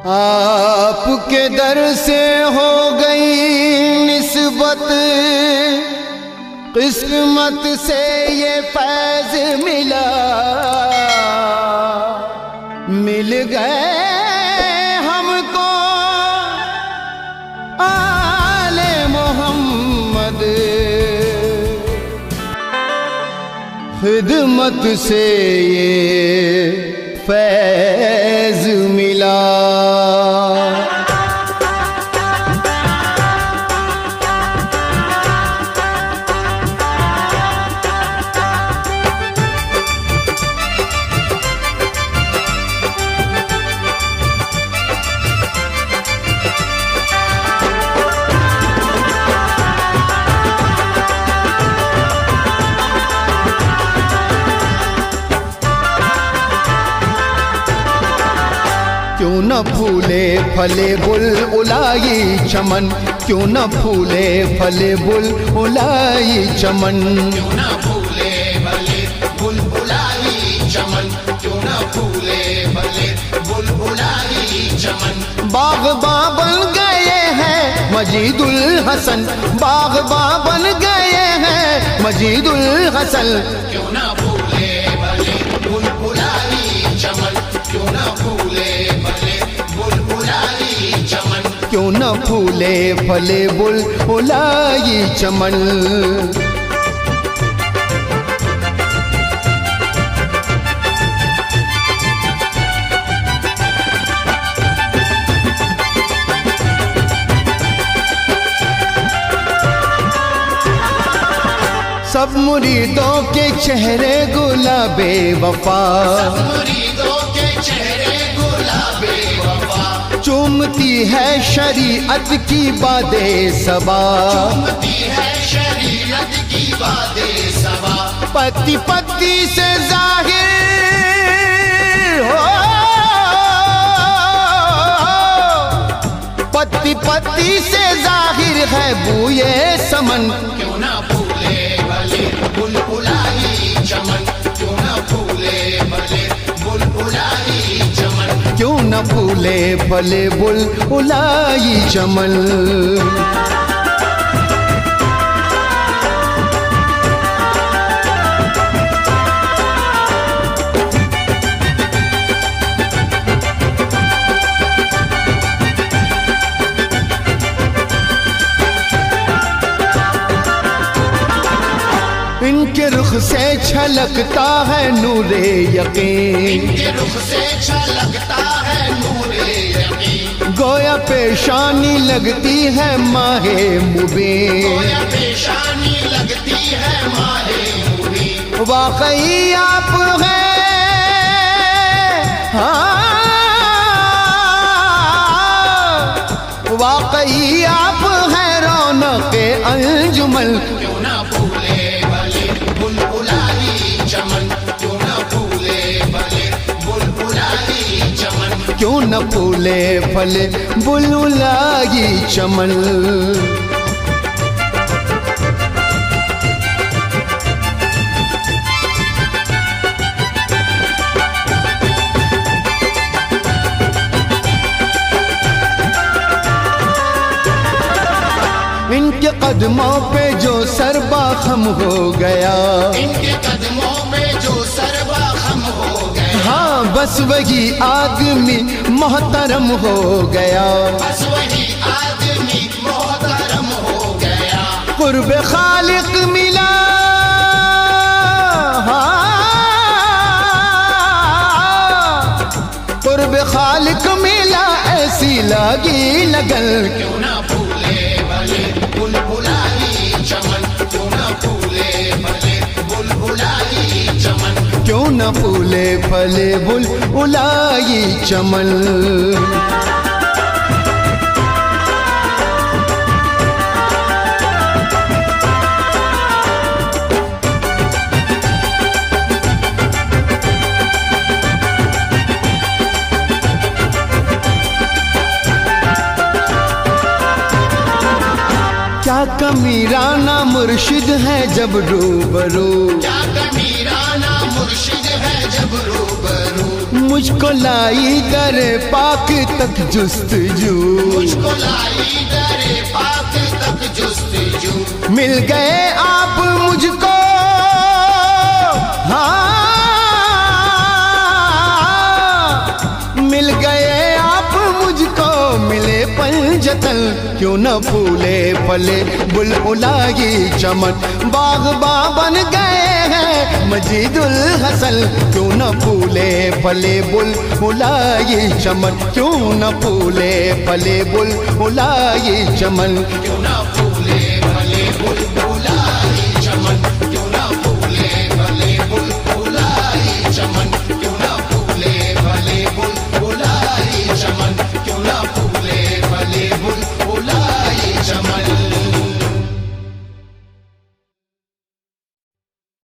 आपके दर से हो गई निस्बत, किस्मत से ये फैज मिला, मिल गए हमको आले मोहम्मद, खिदमत से ये फैज मिला। क्यों न फूले फले बुलबुलाई चमन, क्यों न फूले फले बुलबुलाई चमन, क्यों न फूले फले बुलबुलाई चमन, क्यों न फूले फले बुलबुलाई चमन। बाग़बां बन गए हैं मजीदुल हसन, बाग़बां बन गए हैं मजीदुल हसन। क्यों न फूले फले बुलबुलाई चमन, क्यों न फूले फले बुलबुलाई चमन, क्यों न फूले फले बुलबुलाई चमन। सब मुरीदों के चेहरे गुलाबे वफा, मुरीदों के चेहरे गुलाबे वफा, चूमती है शरीयत की बादे सबा, चूमती है शरीयत की बातें सबा। पत्ती पत्ती से जाहिर हो, पत्ती पत्ती से जाहिर है बूए समन। क्यों न फूले भले बुलबुलाई चमन, क्यों न फूले भले बुलबुलाई चमन, क्यों न फूले फले बुलबुलाई चमन। इनके रुख से छलकता है नूरे यकीन, इनके रुख से छलकता है नूरे यकीन, गोया पेशानी लगती है माहे मुबीन, गोया पेशानी लगती है माहे मुबीन। वाकई आप हैं वाकई आप हैं रौनक़े अंजुमन। क्यों न फूले भले बुलबुलाई चमन, क्यों न फूले भले बुलबुलाई चमन, क्यों न फूले फले बुलबुलाई चमन। इनके कदमों पे जो सरबा खम हो गया, इनके कदमों में जो सरवा खम हो गया, हाँ बस वही आदमी मोहतरम हो गया, बस वही आदमी मोहतरम हो गया। कुर्ब खालिक मिला, कुर्ब खालिक मिला ऐसी लगी लगन। क्यों न फूले भले बुलबुलाई चमन, क्यों न फूले भले बुलबुलाई चमन, क्यों न फूले फले बुलबुलाई चमन। क्या कमीराना मुर्शिद है जब रूबरू, क्या कमीराना मुर्शिद है जब रूबरू, मुझको लाई दर पाक तक जुस्तजू, मुझको लाई दरे पाक तक जुस्तजू। मिल गए आप मुझको, हाँ मिल गए आप मुझको, मिले पंजतन क्यों न फूले फले बुलबुलाई चमन। बाग़बां बन गए हैं मजीदुल हसन, क्यों न फूले फले बुलबुलाई चमन, क्यों न फूले फले बुलबुलाई चमन, क्यों न फूले फले बुलबुला